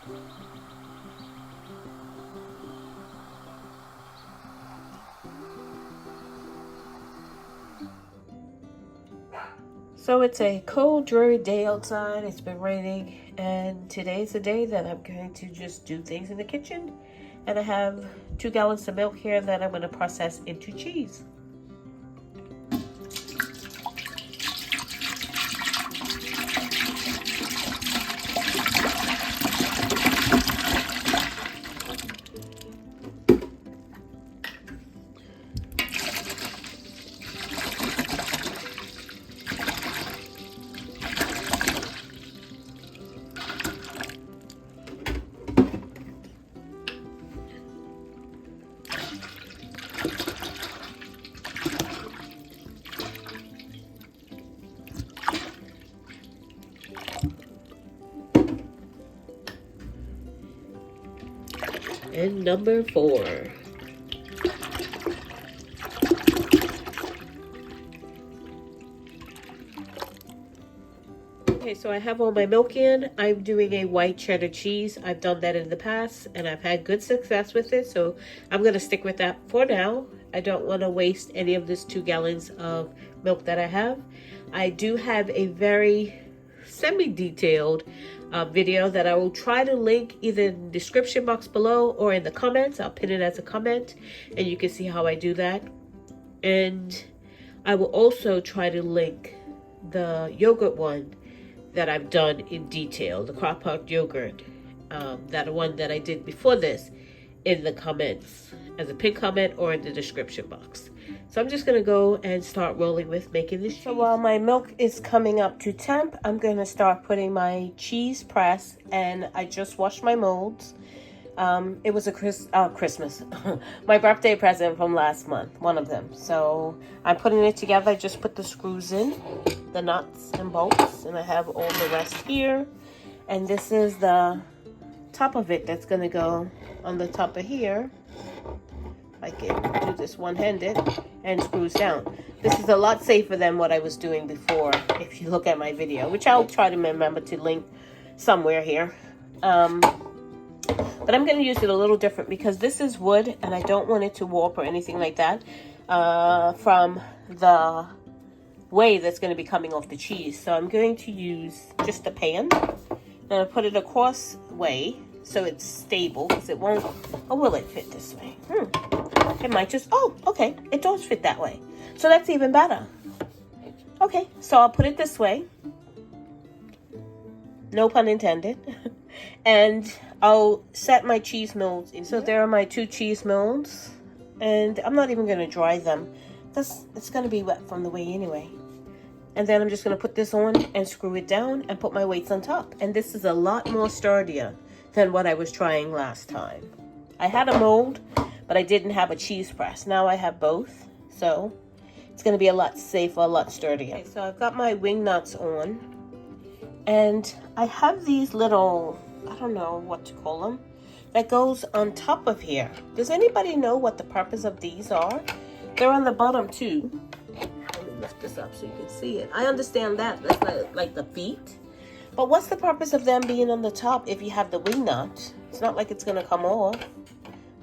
So it's a cold, dreary day outside. It's been raining, and today's the day that I'm going to just do things in the kitchen. And I have 2 gallons of milk here that I'm going to process into cheese. And number 4. Okay, so I have all my milk in. I'm doing a white cheddar cheese. I've done that in the past and I've had good success with it. So I'm going to stick with that for now. I don't want to waste any of this 2 gallons of milk that I have. I do have a very semi-detailed video that I will try to link either in the description box below or in the comments. I'll pin it as a comment and you can see how I do that. And I will also try to link the yogurt one that I've done in detail, the crock pot yogurt, that one that I did before this, in the comments as a pinned comment or in the description box. So I'm just going to go and start rolling with making this cheese. So while my milk is coming up to temp, I'm going to start putting my cheese press, and I just washed my molds. It was a Christmas, my birthday present from last month, one of them. So I'm putting it together. I just put the screws in, the nuts and bolts, and I have all the rest here. And this is the top of it that's going to go on the top of here. I can do this one-handed and screws down. This is a lot safer than what I was doing before, if you look at my video, which I'll try to remember to link somewhere here. But I'm going to use it a little different because this is wood and I don't want it to warp or anything like that from the whey that's going to be coming off the cheese. So I'm going to use just a pan. I'm going to put it across whey so it's stable, because it won't, or will it fit this way? It might just, oh, okay, it does fit that way. So that's even better. Okay, so I'll put it this way. No pun intended. And I'll set my cheese molds in. So there are my 2 cheese molds. And I'm not even going to dry them, because it's going to be wet from the whey anyway. And then I'm just going to put this on and screw it down and put my weights on top. And this is a lot more sturdier than what I was trying last time. I had a mold, but I didn't have a cheese press. Now I have both, so it's going to be a lot safer, a lot sturdier. Okay, so I've got my wing nuts on, and I have these little, I don't know what to call them, that goes on top of here. Does anybody know what the purpose of these are? They're on the bottom too. Let me lift this up so you can see it. I understand that, that's like the feet. But what's the purpose of them being on the top if you have the wing nut? It's not like it's going to come off.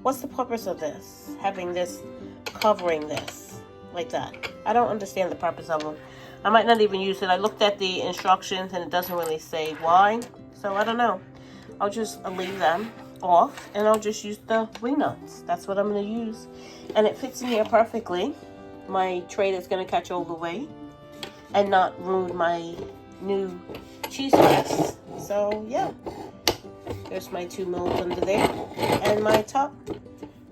What's the purpose of this? Having this covering this like that. I don't understand the purpose of them. I might not even use it. I looked at the instructions and it doesn't really say why. So I don't know. I'll just leave them off and I'll just use the wing nuts. That's what I'm going to use. And it fits in here perfectly. My tray is going to catch all the way and not ruin my new cheese press. So yeah, there's my 2 molds under there and my top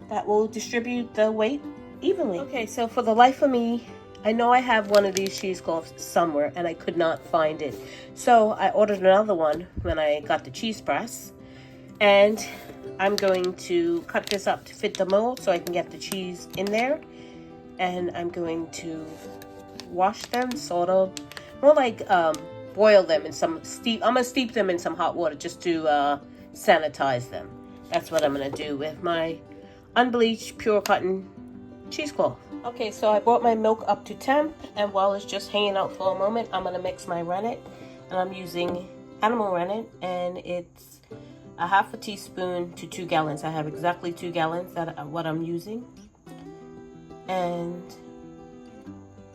that will distribute the weight evenly. Okay, so for the life of me, I know I have one of these cheesecloths somewhere and I could not find it. So I ordered another one when I got the cheese press, and I'm going to cut this up to fit the mold so I can get the cheese in there. And I'm going to wash them, sort of, more like boil them in some steep. I'm gonna steep them in some hot water just to sanitize them. That's what I'm gonna do with my unbleached pure cotton cheesecloth. Okay, so I brought my milk up to temp, and while it's just hanging out for a moment, I'm gonna mix my rennet, and I'm using animal rennet, and it's a half a teaspoon to 2 gallons. I have exactly 2 gallons that what I'm using. And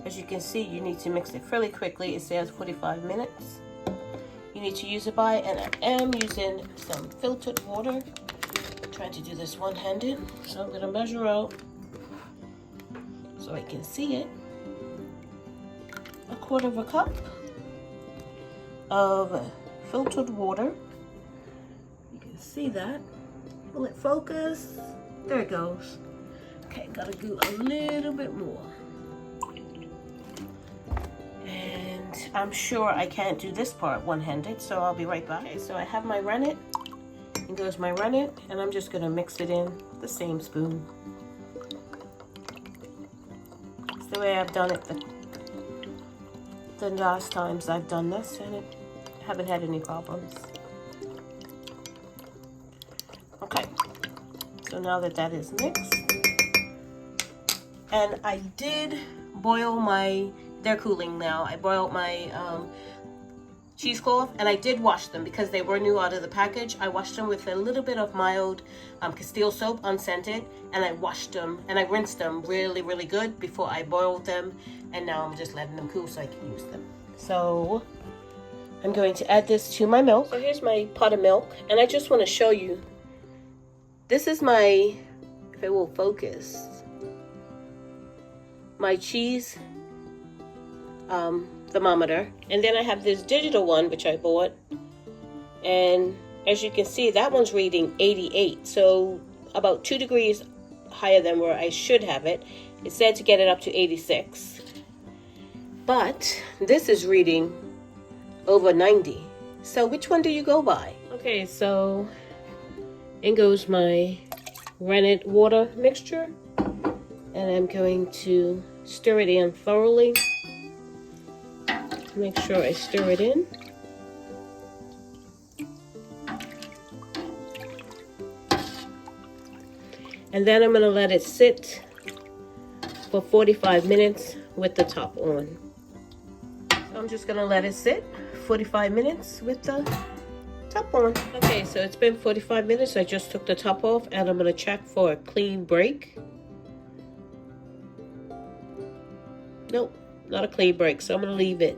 as you can see, you need to mix it fairly quickly. It says 45 minutes. You need to use it by, and I am using some filtered water. I'm trying to do this one-handed, so I'm going to measure out so I can see it. 1/4 cup of filtered water. You can see that. Will it focus? There it goes. Okay, gotta do a little bit more. And I'm sure I can't do this part one-handed, so I'll be right back. Okay, so I have my rennet. And goes my rennet, and I'm just gonna mix it in the same spoon. It's the way I've done it the last times I've done this, and I haven't had any problems. Okay, so now that that is mixed, and I did boil they're cooling now. I boiled my cheesecloth, and I did wash them because they were new out of the package. I washed them with a little bit of mild Castile soap, unscented, and I washed them and I rinsed them really, really good before I boiled them, and now I'm just letting them cool so I can use them. So I'm going to add this to my milk. So here's my pot of milk, and I just want to show you. This is my, if it will focus, my cheese thermometer, and then I have this digital one which I bought, and as you can see, that one's reading 88, so about 2 degrees higher than where I should have it. It said to get it up to 86, but this is reading over 90. So which one do you go by? Okay, so in goes my rennet water mixture, and I'm going to stir it in thoroughly. Make sure I stir it in. And then I'm going to let it sit for 45 minutes with the top on. So I'm just going to let it sit 45 minutes with the top on. Okay, so it's been 45 minutes. I just took the top off, and I'm going to check for a clean break. Nope. Not a clean break, so I'm going to leave it.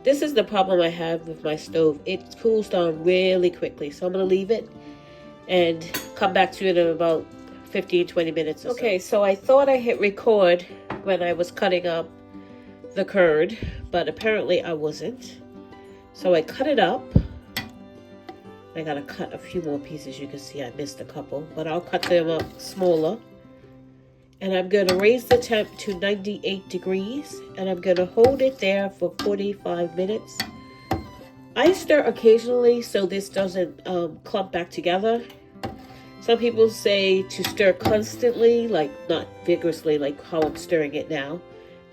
This is the problem I have with my stove. It cools down really quickly, so I'm going to leave it and come back to it in about 15-20 minutes or so. Okay, so I thought I hit record when I was cutting up the curd, but apparently I wasn't. So I cut it up. I got to cut a few more pieces. You can see I missed a couple, but I'll cut them up smaller. And I'm going to raise the temp to 98 degrees, and I'm going to hold it there for 45 minutes. I stir occasionally so this doesn't clump back together. Some people say to stir constantly, like not vigorously like how I'm stirring it now.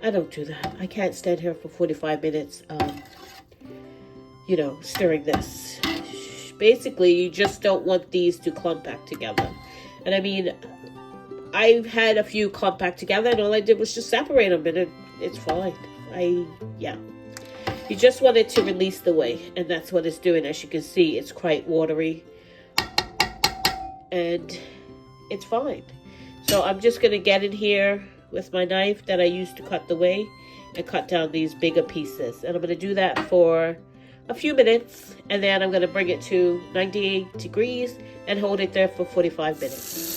I don't do that. I can't stand here for 45 minutes, stirring this. Basically, you just don't want these to clump back together. And I mean, I've had a few clump back together, and all I did was just separate them, and it's fine. You just want it to release the whey, and that's what it's doing. As you can see, it's quite watery, and it's fine. So I'm just going to get in here with my knife that I used to cut the whey and cut down these bigger pieces. And I'm going to do that for a few minutes, and then I'm going to bring it to 98 degrees and hold it there for 45 minutes.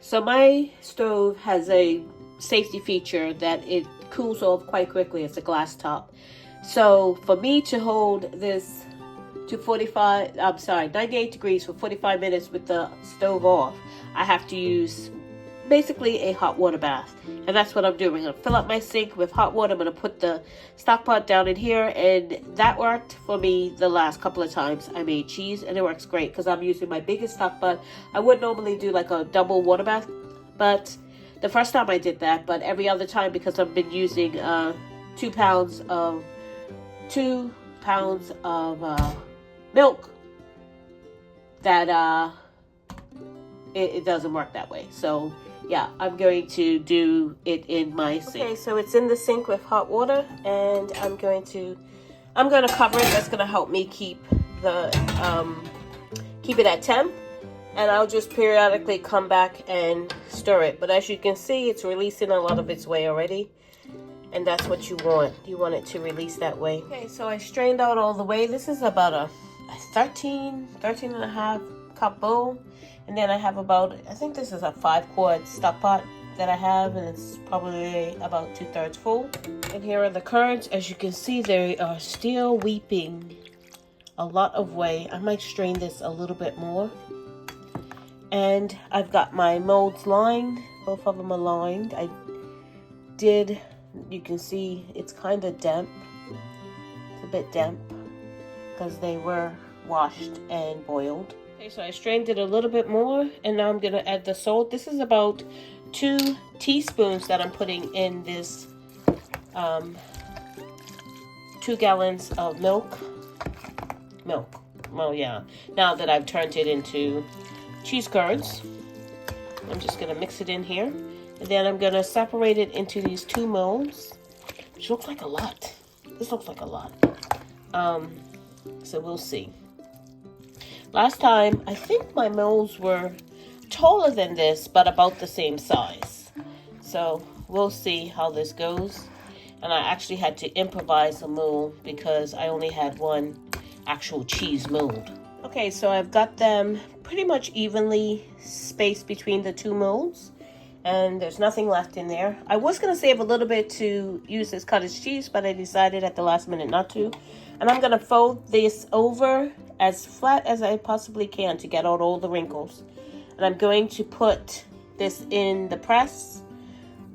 So my stove has a safety feature that it cools off quite quickly. It's a glass top. So for me to hold this to 98 degrees for 45 minutes with the stove off, I have to use basically a hot water bath. And that's what I'm doing. I'm going to fill up my sink with hot water. I'm going to put the stock pot down in here, and that worked for me the last couple of times I made cheese, and it works great because I'm using my biggest stock pot. I would normally do like a double water bath, but the first time I did that, but every other time, because I've been using 2 pounds of milk, that it doesn't work that way. So yeah, I'm going to do it in my sink. Okay, so it's in the sink with hot water, and I'm going to cover it. That's going to help me keep keep it at temp, and I'll just periodically come back and stir it. But as you can see, it's releasing a lot of its whey already, and that's what you want. You want it to release that whey. Okay, so I strained out all the whey. This is about a 13 and a half cup bowl, and then I have about, I think this is a 5-quart stock pot that I have, and it's probably about 2/3 full. And here are the curds. As you can see, they are still weeping a lot of whey. I might strain this a little bit more. And I've got my molds lined. Both of them are lined. You can see it's kind of damp. It's a bit damp because they were washed and boiled. Okay, so I strained it a little bit more, and now I'm gonna add the salt. This is about 2 teaspoons that I'm putting in this 2 gallons of milk. Well, yeah, now that I've turned it into cheese curds, I'm just gonna mix it in here, and then I'm gonna separate it into these 2 molds, which looks like a lot. This looks like a lot. So we'll see. Last time, I think my molds were taller than this, but about the same size. So we'll see how this goes. And I actually had to improvise a mold because I only had one actual cheese mold. Okay, so I've got them pretty much evenly spaced between the 2 molds, and there's nothing left in there. I was gonna save a little bit to use as cottage cheese, but I decided at the last minute not to. And I'm gonna fold this over as flat as I possibly can to get out all the wrinkles. And I'm going to put this in the press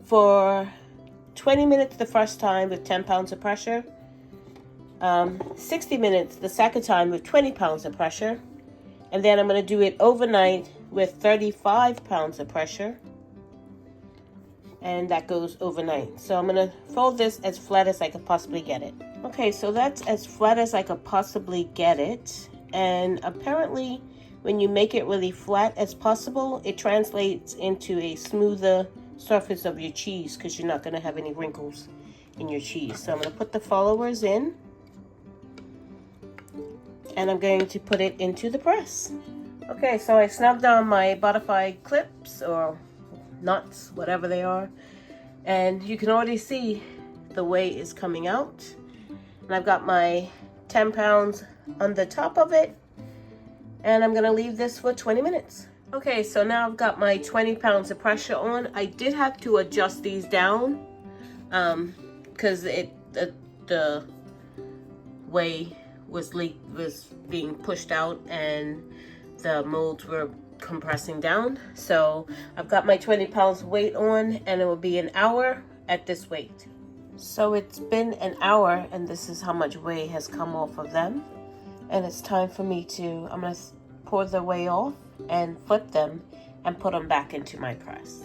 for 20 minutes the first time with 10 pounds of pressure. 60 minutes the second time with 20 pounds of pressure. And then I'm going to do it overnight with 35 pounds of pressure. And that goes overnight. So I'm going to fold this as flat as I could possibly get it. Okay, so that's as flat as I could possibly get it. And apparently, when you make it really flat as possible, it translates into a smoother surface of your cheese because you're not going to have any wrinkles in your cheese. So I'm going to put the followers in, and I'm going to put it into the press. Okay, so I snugged on my butterfly clips or nuts, whatever they are, and you can already see the whey is coming out. And I've got my 10 pounds on the top of it, and I'm gonna leave this for 20 minutes. Okay, so now I've got my 20 pounds of pressure on. I did have to adjust these down because the whey was being pushed out and the molds were compressing down. So I've got my 20 pounds weight on, and it will be an hour at this weight. So it's been an hour, and this is how much whey has come off of them. And it's time for me to, I'm going to pour the whey off and flip them and put them back into my press.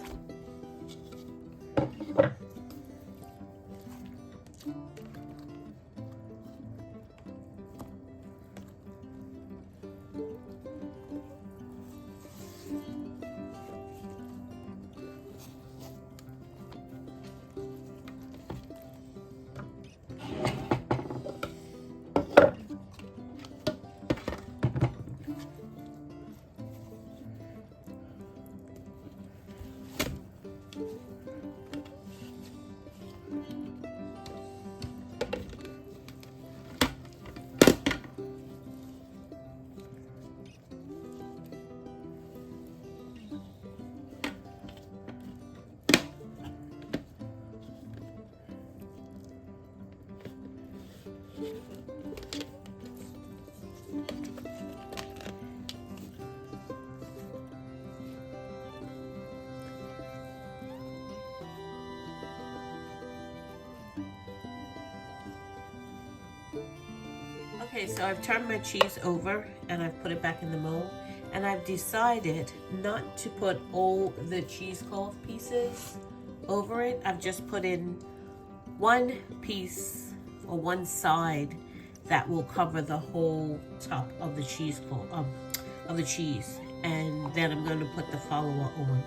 Okay, so I've turned my cheese over and I've put it back in the mold, and I've decided not to put all the cheesecloth pieces over it. I've just put in one piece or one side that will cover the whole top of the cheesecloth of the cheese, and then I'm going to put the follower on.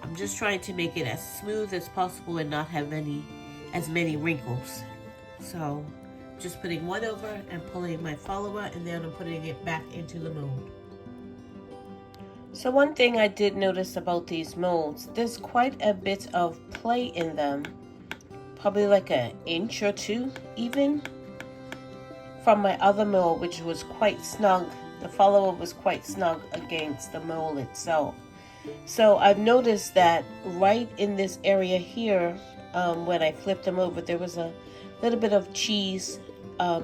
I'm just trying to make it as smooth as possible and not have as many wrinkles. So just putting one over and pulling my follower, and then I'm putting it back into the mold. So one thing I did notice about these molds, there's quite a bit of play in them. Probably like an inch or two even. From my other mold, which was quite snug. The follower was quite snug against the mold itself. So I've noticed that right in this area here, when I flipped them over, there was a little bit of cheese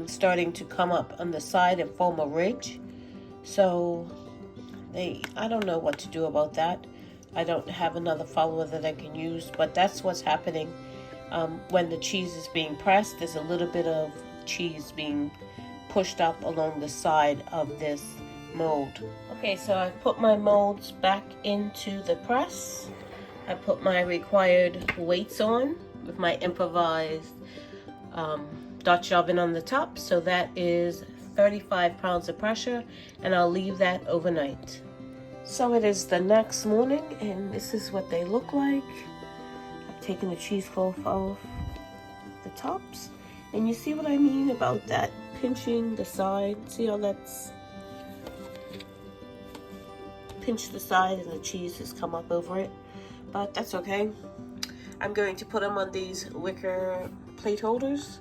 starting to come up on the side and form a ridge. So I don't know what to do about that. I don't have another follower that I can use, but that's what's happening when the cheese is being pressed. There's a little bit of cheese being pushed up along the side of this mold. Okay, so I put my molds back into the press. I put my required weights on with my improvised Dutch oven on the top. So that is 35 pounds of pressure, and I'll leave that overnight. So it is the next morning, and this is what they look like. I've taken the cheesecloth off the tops, and you see what I mean about that pinching the side. See how that's pinched the side and the cheese has come up over it, but that's okay. I'm going to put them on these wicker plate holders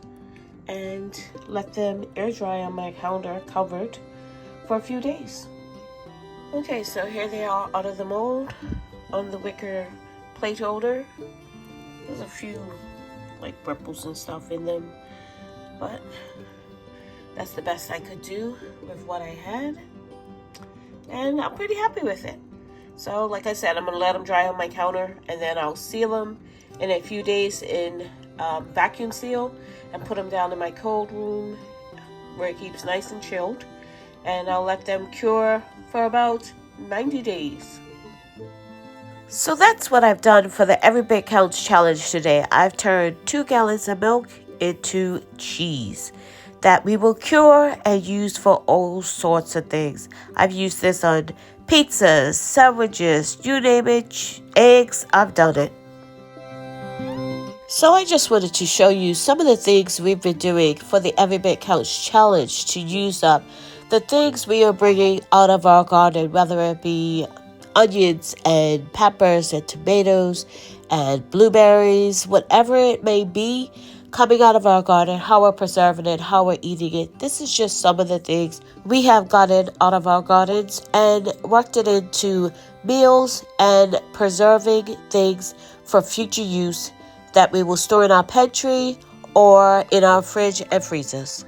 and let them air dry on my counter covered for a few days. Okay, so here they are out of the mold on the wicker plate holder. There's a few like ripples and stuff in them, but that's the best I could do with what I had, and I'm pretty happy with it. So like I said, I'm gonna let them dry on my counter, and then I'll seal them in a few days in vacuum seal and put them down in my cold room where it keeps nice and chilled, and I'll let them cure for about 90 days. So that's what I've done for the Every Bit Counts challenge today. I've turned 2 gallons of milk into cheese that we will cure and use for all sorts of things. I've used this on pizzas, sandwiches, you name it, eggs, I've done it. So I just wanted to show you some of the things we've been doing for the Every Bit Counts challenge to use up the things we are bringing out of our garden, whether it be onions and peppers and tomatoes and blueberries, whatever it may be coming out of our garden, how we're preserving it, how we're eating it. This is just some of the things we have gotten out of our gardens and worked it into meals and preserving things for future use that we will store in our pantry or in our fridge and freezers.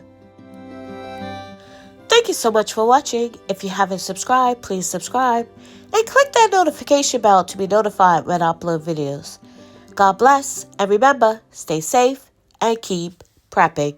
Thank you so much for watching. If you haven't subscribed, please subscribe and click that notification bell to be notified when I upload videos. God bless, and remember, stay safe and keep prepping.